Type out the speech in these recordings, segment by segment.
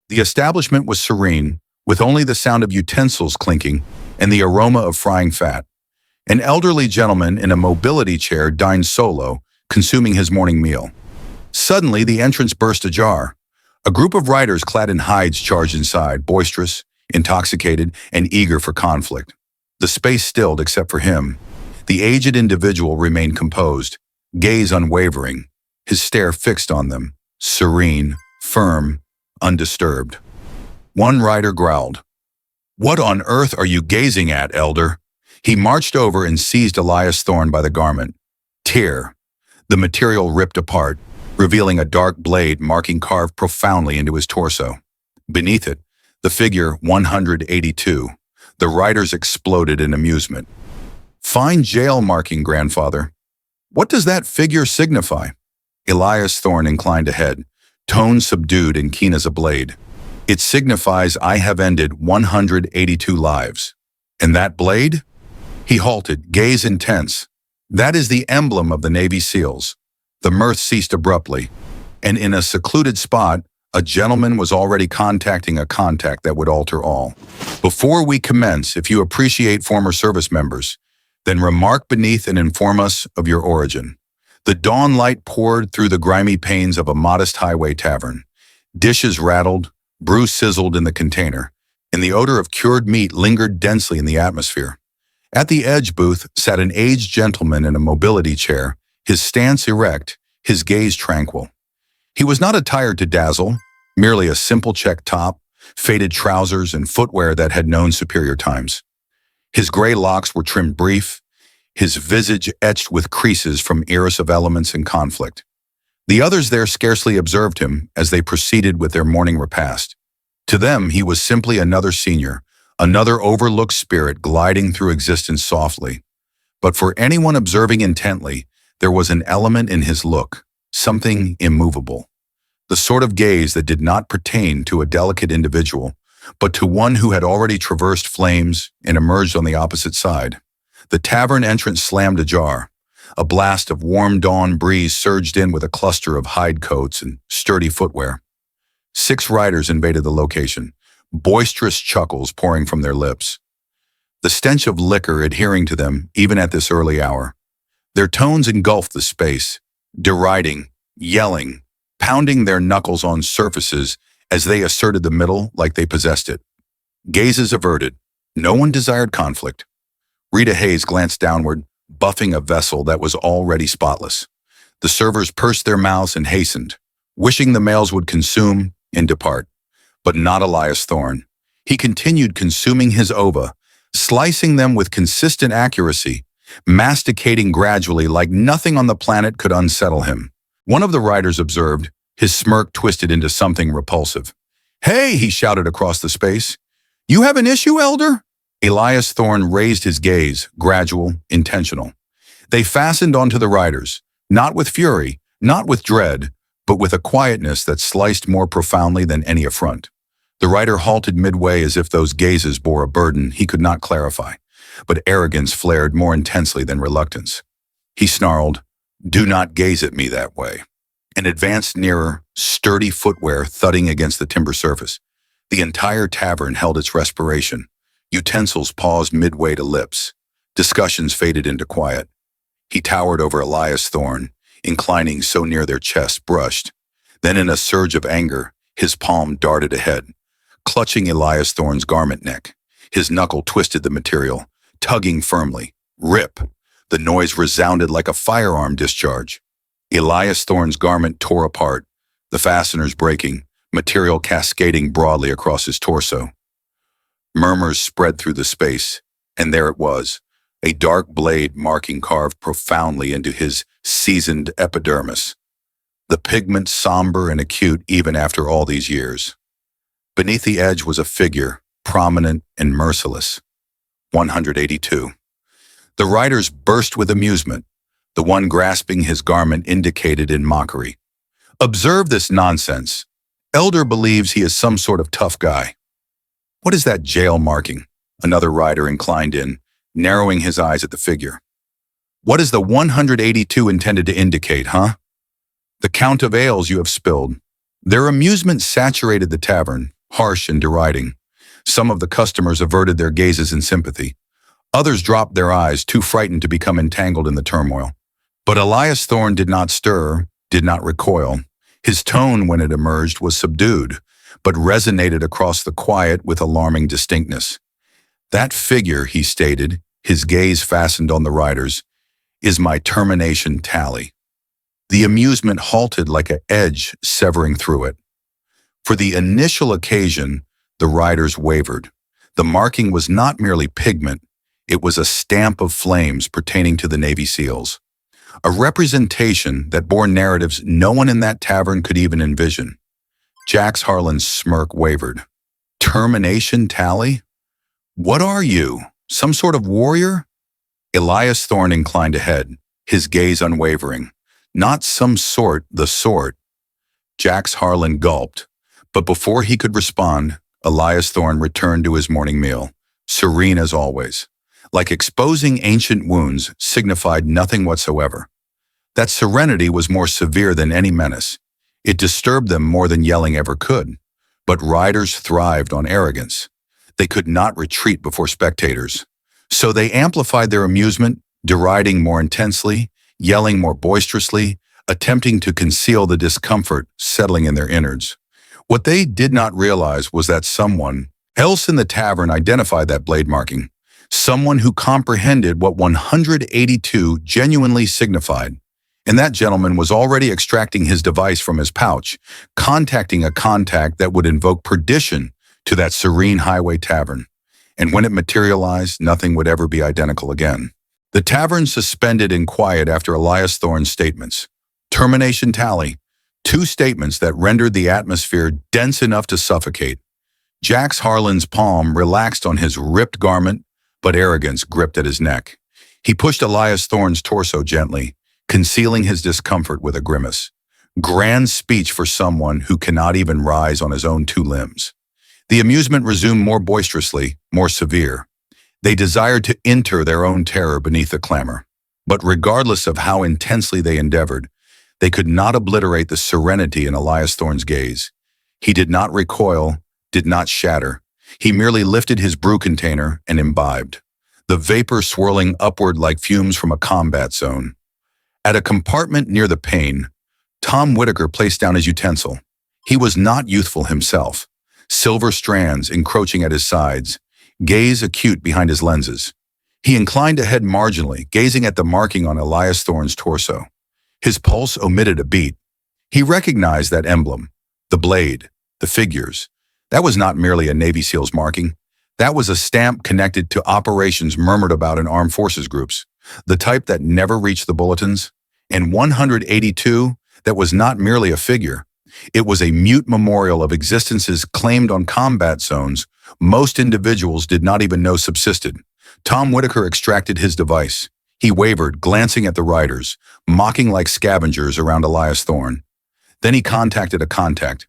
The establishment was serene, with only the sound of utensils clinking and the aroma of frying fat. An elderly gentleman in a mobility chair dined solo, consuming his morning meal. Suddenly, the entrance burst ajar. A group of riders clad in hides charged inside, boisterous, intoxicated, and eager for conflict. The space stilled except for him. The aged individual remained composed, gaze unwavering, his stare fixed on them, serene, firm, undisturbed. One rider growled, "What on earth are you gazing at, elder?" He marched over and seized Elias Thorne by the garment. Tear. The material ripped apart, revealing a dark blade marking carved profoundly into his torso. Beneath it, the figure 182. The riders exploded in amusement. "Fine jail marking, grandfather. What does that figure signify?" Elias Thorne inclined ahead, tone subdued and keen as a blade. "It signifies I have ended 182 lives. And that blade?" He halted, gaze intense. "That is the emblem of the Navy SEALs." The mirth ceased abruptly, and in a secluded spot, a gentleman was already contacting a contact that would alter all. "Before we commence, if you appreciate former service members, then remark beneath and inform us of your origin." The dawn light poured through the grimy panes of a modest highway tavern. Dishes rattled, brew sizzled in the container, and the odor of cured meat lingered densely in the atmosphere. At the edge booth sat an aged gentleman in a mobility chair, his stance erect, his gaze tranquil. He was not attired to dazzle, merely a simple check top, faded trousers, and footwear that had known superior times. His gray locks were trimmed brief, his visage etched with creases from eras of elements and conflict. The others there scarcely observed him as they proceeded with their morning repast. To them, he was simply another senior, another overlooked spirit gliding through existence softly. But for anyone observing intently, there was an element in his look, something immovable. The sort of gaze that did not pertain to a delicate individual, but to one who had already traversed flames and emerged on the opposite side. The tavern entrance slammed ajar. A blast of warm dawn breeze surged in with a cluster of hide coats and sturdy footwear. 6 riders invaded the location, boisterous chuckles pouring from their lips. The stench of liquor adhering to them even at this early hour. Their tones engulfed the space, deriding, yelling, pounding their knuckles on surfaces as they asserted the middle like they possessed it. Gazes averted. No one desired conflict. Rita Hayes glanced downward, buffing a vessel that was already spotless. The servers pursed their mouths and hastened, wishing the males would consume and depart. But not Elias Thorne. He continued consuming his ova, slicing them with consistent accuracy, masticating gradually like nothing on the planet could unsettle him. One of the riders observed, his smirk twisted into something repulsive. "Hey," he shouted across the space. "You have an issue, elder?" Elias Thorne raised his gaze, gradual, intentional. They fastened onto the riders, not with fury, not with dread, but with a quietness that sliced more profoundly than any affront. The rider halted midway as if those gazes bore a burden he could not clarify, but arrogance flared more intensely than reluctance. He snarled, "Do not gaze at me that way," and advanced nearer, sturdy footwear thudding against the timber surface. The entire tavern held its respiration. Utensils paused midway to lips. Discussions faded into quiet. He towered over Elias Thorne, inclining so near their chests brushed. Then in a surge of anger, his palm darted ahead, clutching Elias Thorne's garment neck. His knuckle twisted the material, tugging firmly. Rip! The noise resounded like a firearm discharge. Elias Thorne's garment tore apart, the fasteners breaking, material cascading broadly across his torso. Murmurs spread through the space, and there it was, a dark blade marking carved profoundly into his seasoned epidermis, the pigment somber and acute even after all these years. Beneath the edge was a figure, prominent and merciless. 182. The riders burst with amusement. The one grasping his garment indicated in mockery. "Observe this nonsense. Elder believes he is some sort of tough guy." "What is that jail marking?" Another rider inclined in, narrowing his eyes at the figure. "What is the 182 intended to indicate, huh?" "The count of ales you have spilled." Their amusement saturated the tavern, harsh and deriding. Some of the customers averted their gazes in sympathy. Others dropped their eyes, too frightened to become entangled in the turmoil. But Elias Thorne did not stir, did not recoil. His tone, when it emerged, was subdued, but resonated across the quiet with alarming distinctness. "That figure," he stated, his gaze fastened on the riders, "is my termination tally." The amusement halted like an edge severing through it. For the initial occasion, the riders wavered. The marking was not merely pigment, it was a stamp of flames pertaining to the Navy SEALs. A representation that bore narratives no one in that tavern could even envision. Jax Harlan's smirk wavered. "Termination tally? What are you? Some sort of warrior?" Elias Thorne inclined ahead, his gaze unwavering. "Not some sort, the sort." Jax Harlan gulped, but before he could respond, Elias Thorne returned to his morning meal, serene as always. Like exposing ancient wounds, signified nothing whatsoever. That serenity was more severe than any menace. It disturbed them more than yelling ever could. But riders thrived on arrogance. They could not retreat before spectators. So they amplified their amusement, deriding more intensely, yelling more boisterously, attempting to conceal the discomfort settling in their innards. What they did not realize was that someone else in the tavern identified that blade marking. Someone who comprehended what 182 genuinely signified. And that gentleman was already extracting his device from his pouch, contacting a contact that would invoke perdition to that serene highway tavern. And when it materialized, nothing would ever be identical again. The tavern suspended in quiet after Elias Thorne's statements. Termination tally. Two statements that rendered the atmosphere dense enough to suffocate. Jax Harlan's palm relaxed on his ripped garment, but arrogance gripped at his neck. He pushed Elias Thorne's torso gently, concealing his discomfort with a grimace. Grand speech for someone who cannot even rise on his own two limbs. The amusement resumed more boisterously, more severe. They desired to enter their own terror beneath the clamor. But regardless of how intensely they endeavored, they could not obliterate the serenity in Elias Thorne's gaze. He did not recoil, did not shatter. He merely lifted his brew container and imbibed, the vapor swirling upward like fumes from a combat zone. At a compartment near the pane, Tom Whitaker placed down his utensil. He was not youthful himself. Silver strands encroaching at his sides, gaze acute behind his lenses. He inclined ahead marginally, gazing at the marking on Elias Thorne's torso. His pulse omitted a beat. He recognized that emblem, the blade, the figures. That was not merely a Navy SEAL's marking. That was a stamp connected to operations murmured about in armed forces groups, the type that never reached the bulletins. And 182, that was not merely a figure. It was a mute memorial of existences claimed on combat zones most individuals did not even know subsisted. Tom Whitaker extracted his device. He wavered, glancing at the riders, mocking like scavengers around Elias Thorne. Then he contacted a contact.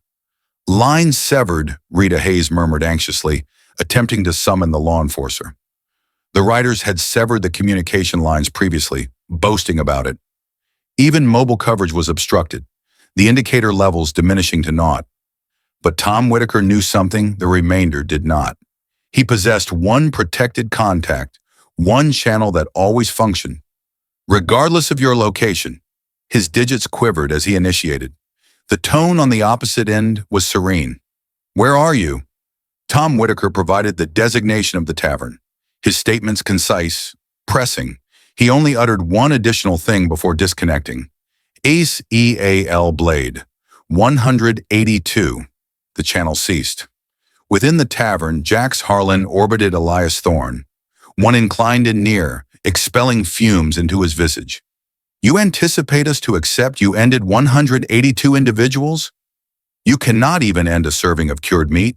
"Line severed," Rita Hayes murmured anxiously, attempting to summon the law enforcer. The riders had severed the communication lines previously, boasting about it. Even mobile coverage was obstructed, the indicator levels diminishing to naught. But Tom Whitaker knew something the remainder did not. He possessed one protected contact, one channel that always functioned. Regardless of your location, his digits quivered as he initiated. The tone on the opposite end was serene. "Where are you?" Tom Whitaker provided the designation of the tavern. His statements concise, pressing. He only uttered one additional thing before disconnecting. "Ace EAL Blade, 182. The channel ceased. Within the tavern, Jax Harlan orbited Elias Thorne, one inclined and near, expelling fumes into his visage. "You anticipate us to accept you ended 182 individuals? You cannot even end a serving of cured meat."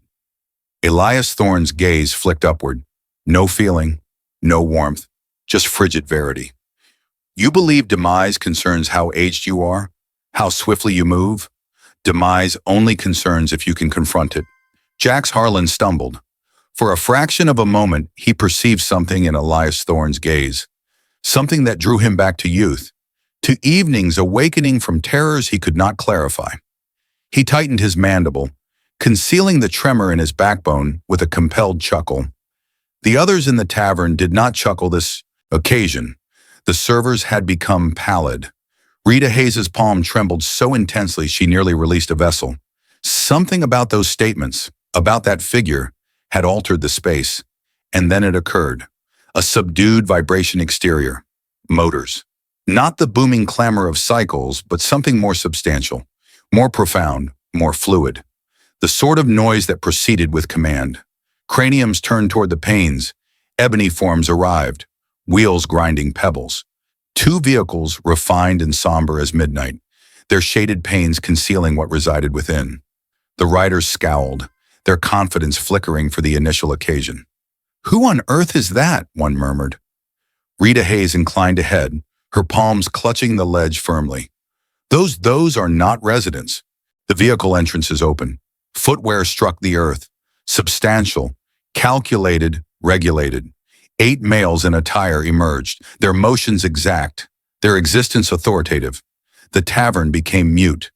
Elias Thorne's gaze flicked upward. No feeling, no warmth, just frigid verity. "You believe demise concerns how aged you are, how swiftly you move? Demise only concerns if you can confront it." Jax Harlan stumbled. For a fraction of a moment, he perceived something in Elias Thorne's gaze, something that drew him back to youth, to evenings awakening from terrors he could not clarify. He tightened his mandible, concealing the tremor in his backbone with a compelled chuckle. The others in the tavern did not chuckle this occasion. The servers had become pallid. Rita Hayes's palm trembled so intensely she nearly released a vessel. Something about those statements, about that figure, had altered the space. And then it occurred. A subdued vibration exterior. Motors. Not the booming clamor of cycles, but something more substantial, more profound, more fluid. The sort of noise that proceeded with command. Craniums turned toward the panes. Ebony forms arrived, wheels grinding pebbles. Two vehicles refined and somber as midnight, their shaded panes concealing what resided within. The riders scowled, their confidence flickering for the initial occasion. "Who on earth is that?" one murmured. Rita Hayes inclined ahead, her palms clutching the ledge firmly. Those are not residents. The vehicle entrance is open. Footwear struck the earth. Substantial, calculated, regulated. 8 males in attire emerged, their motions exact, their existence authoritative. The tavern became mute.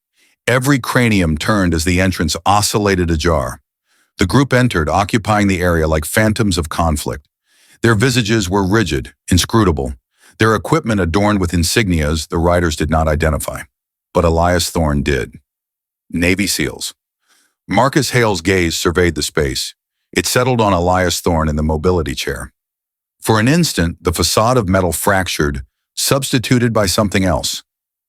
Every cranium turned as the entrance oscillated ajar. The group entered, occupying the area like phantoms of conflict. Their visages were rigid, inscrutable. Their equipment adorned with insignias the riders did not identify. But Elias Thorne did. Navy SEALs. Marcus Hale's gaze surveyed the space. It settled on Elias Thorne in the mobility chair. For an instant, the facade of metal fractured, substituted by something else.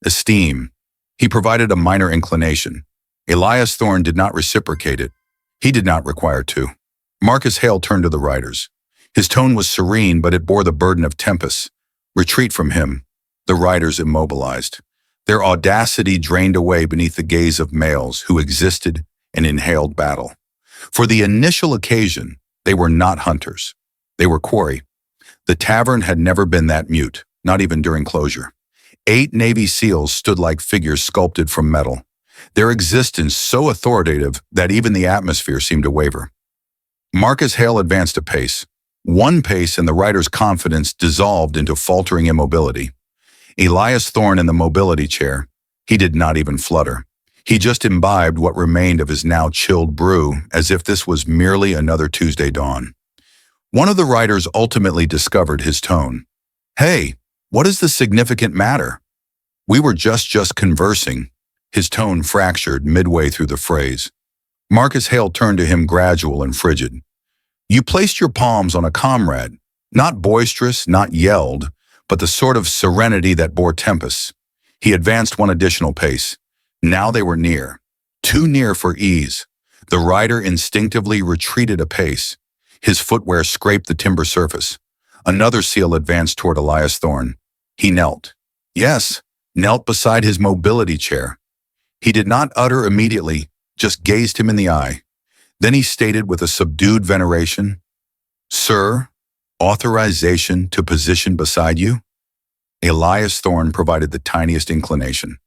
Esteem. He provided a minor inclination. Elias Thorne did not reciprocate it. He did not require to. Marcus Hale turned to the riders. His tone was serene, but it bore the burden of tempest. Retreat from him. The riders immobilized. Their audacity drained away beneath the gaze of males who existed and inhaled battle. For the initial occasion, they were not hunters. They were quarry. The tavern had never been that mute, not even during closure. 8 Navy SEALs stood like figures sculpted from metal, their existence so authoritative that even the atmosphere seemed to waver. Marcus Hale advanced a pace. One pace and the rider's confidence dissolved into faltering immobility. Elias Thorne in the mobility chair, he did not even flutter. He just imbibed what remained of his now chilled brew as if this was merely another Tuesday dawn. One of the riders ultimately discovered his tone. "Hey, what is the significant matter? We were just conversing." His tone fractured midway through the phrase. Marcus Hale turned to him gradual and frigid. "You placed your palms on a comrade, not boisterous, not yelled, but the sort of serenity that bore tempests." He advanced one additional pace. Now they were near. Too near for ease. The rider instinctively retreated a pace. His footwear scraped the timber surface. Another SEAL advanced toward Elias Thorne. He knelt. Yes, knelt beside his mobility chair. He did not utter immediately, just gazed him in the eye. Then he stated with a subdued veneration, "Sir, authorization to position beside you?" Elias Thorne provided the tiniest inclination.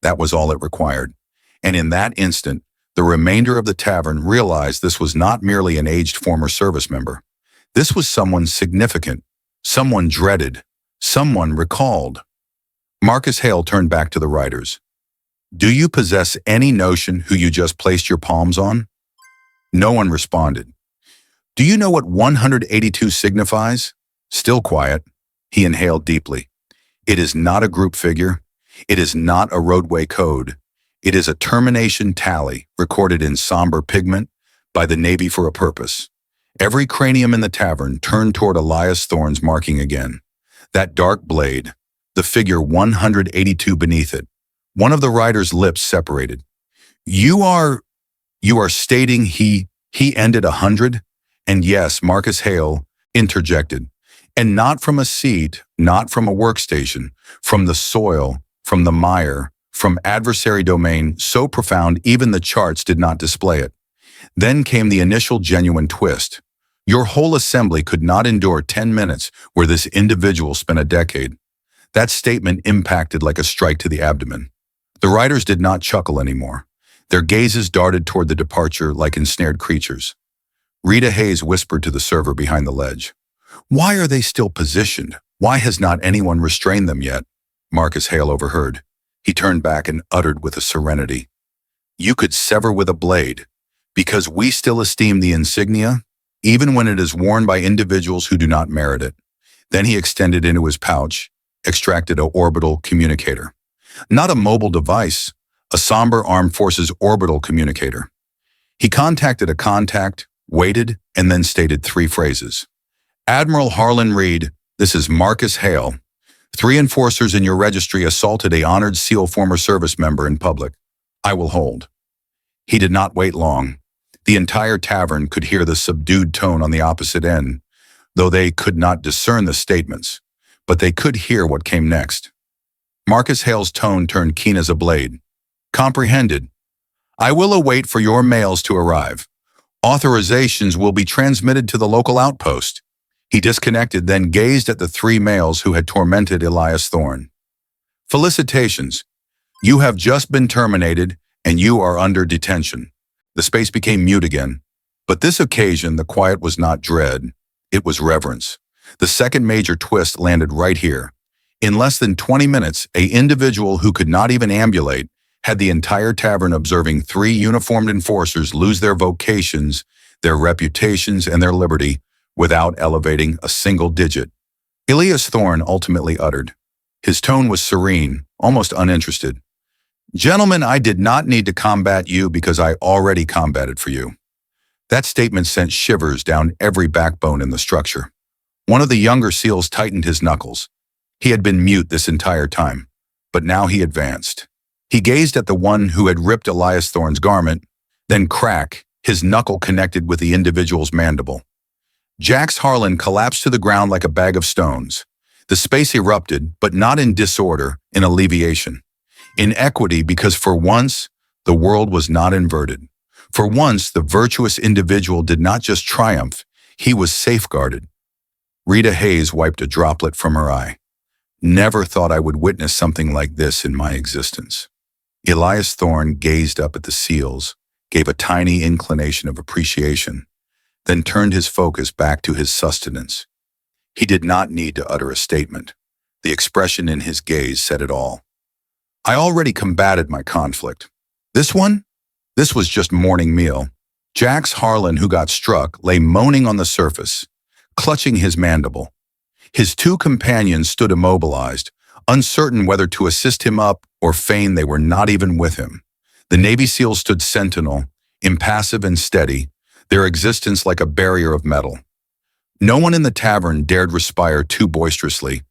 That was all it required. And in that instant, the remainder of the tavern realized this was not merely an aged former service member. This was someone significant, someone dreaded, someone recalled. Marcus Hale turned back to the riders. "Do you possess any notion who you just placed your palms on?" No one responded. "Do you know what 182 signifies?" Still quiet. He inhaled deeply. "It is not a group figure. It is not a roadway code. It is a termination tally recorded in somber pigment by the Navy for a purpose." Every cranium in the tavern turned toward Elias Thorne's marking again. That dark blade, the figure 182 beneath it. One of the rider's lips separated. You are stating he ended 100? And yes, Marcus Hale interjected. And not from a seat, not from a workstation, from the soil, from the mire, from adversary domain so profound even the charts did not display it. Then came the initial genuine twist. Your whole assembly could not endure 10 minutes where this individual spent a decade. That statement impacted like a strike to the abdomen. The riders did not chuckle anymore. Their gazes darted toward the departure like ensnared creatures. Rita Hayes whispered to the server behind the ledge. "Why are they still positioned? Why has not anyone restrained them yet?" Marcus Hale overheard. He turned back and uttered with a serenity. "You could sever with a blade, Because we still esteem the insignia, even when it is worn by individuals who do not merit it. Then he extended into his pouch, extracted an orbital communicator. Not a mobile device, a somber armed forces orbital communicator. He contacted a contact, waited, and then stated 3 phrases. Admiral Harlan Reed, this is Marcus Hale. 3 enforcers in your registry assaulted a honored SEAL former service member in public. I will hold. He did not wait long. The entire tavern could hear the subdued tone on the opposite end, though they could not discern the statements, but they could hear what came next. Marcus Hale's tone turned keen as a blade. Comprehended. I will await for your mails to arrive. Authorizations will be transmitted to the local outpost. He disconnected, then gazed at the 3 males who had tormented Elias Thorne. Felicitations. You have just been terminated, and you are under detention. The space became mute again. But this occasion, the quiet was not dread. It was reverence. The second major twist landed right here. In less than 20 minutes, an individual who could not even ambulate had the entire tavern observing 3 uniformed enforcers lose their vocations, their reputations, and their liberty without elevating a single digit. Elias Thorne ultimately uttered. His tone was serene, almost uninterested. Gentlemen, I did not need to combat you because I already combated for you. That statement sent shivers down every backbone in the structure. One of the younger SEALs tightened his knuckles. He had been mute this entire time, but now he advanced. He gazed at the one who had ripped Elias Thorne's garment, then crack, his knuckle connected with the individual's mandible. Jax Harlan collapsed to the ground like a bag of stones. The space erupted, but not in disorder, in alleviation. In equity, because for once, the world was not inverted. For once, the virtuous individual did not just triumph, he was safeguarded. Rita Hayes wiped a droplet from her eye. Never thought I would witness something like this in my existence. Elias Thorne gazed up at the SEALs, gave a tiny inclination of appreciation, then turned his focus back to his sustenance. He did not need to utter a statement. The expression in his gaze said it all. I already combated my conflict. This one? This was just morning meal. Jax Harlan, who got struck, lay moaning on the surface, clutching his mandible. His 2 companions stood immobilized, uncertain whether to assist him up or feign they were not even with him. The Navy SEALs stood sentinel, impassive and steady, their existence like a barrier of metal. No one in the tavern dared respire too boisterously.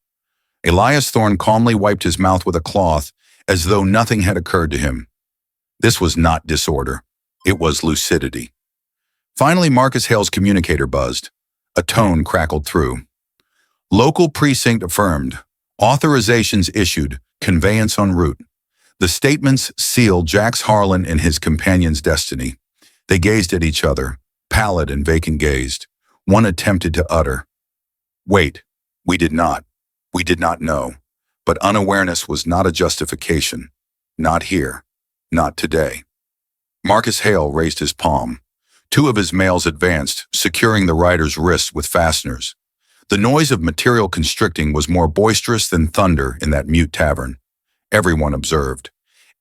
Elias Thorne calmly wiped his mouth with a cloth as though nothing had occurred to him. This was not disorder. It was lucidity. Finally, Marcus Hale's communicator buzzed. A tone crackled through. Local precinct affirmed. Authorizations issued. Conveyance en route. The statements sealed Jax Harlan and his companion's destiny. They gazed at each other, pallid and vacant-gazed. One attempted to utter. Wait, we did not know. But unawareness was not a justification. Not here. Not today. Marcus Hale raised his palm. 2 of his males advanced, securing the rider's wrists with fasteners. The noise of material constricting was more boisterous than thunder in that mute tavern. Everyone observed.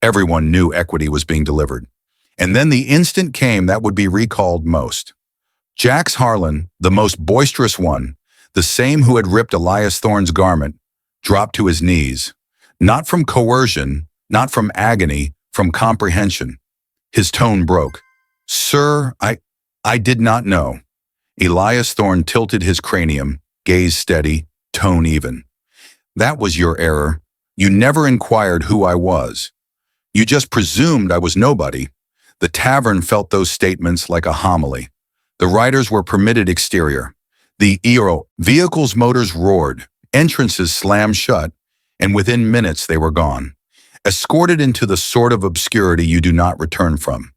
Everyone knew equity was being delivered. And then the instant came that would be recalled most. Jax Harlan, the most boisterous one, the same who had ripped Elias Thorne's garment, dropped to his knees. Not from coercion, not from agony, from comprehension. His tone broke. Sir, I did not know. Elias Thorne tilted his cranium, gaze steady, tone even. That was your error. You never inquired who I was. You just presumed I was nobody. The tavern felt those statements like a homily. The riders were permitted exterior. The vehicle's motors roared, entrances slammed shut, and within minutes they were gone, escorted into the sort of obscurity you do not return from.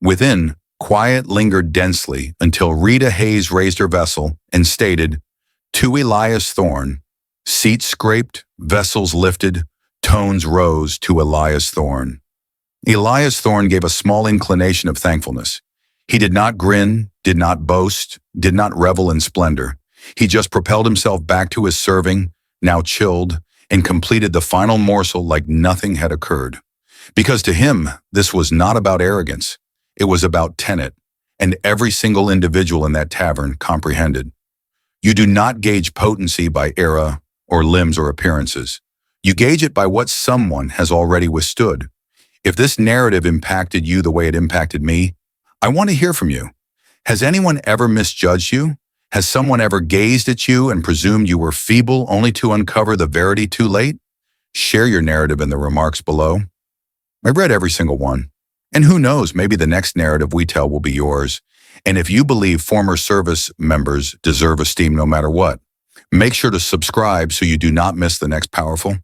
Within, quiet lingered densely until Rita Hayes raised her vessel and stated, "To Elias Thorne." Seats scraped, vessels lifted, tones rose to Elias Thorne. Elias Thorne gave a small inclination of thankfulness. He did not grin, did not boast, did not revel in splendor. He just propelled himself back to his serving, now chilled, and completed the final morsel like nothing had occurred. Because to him, this was not about arrogance. It was about tenet. and every single individual in that tavern comprehended. You do not gauge potency by era or limbs or appearances. You gauge it by what someone has already withstood. If this narrative impacted you the way it impacted me, I want to hear from you. Has anyone ever misjudged you? Has someone ever gazed at you and presumed you were feeble only to uncover the verity too late? Share your narrative in the remarks below. I read every single one. And who knows, maybe the next narrative we tell will be yours. And if you believe former service members deserve esteem no matter what, make sure to subscribe so you do not miss the next powerful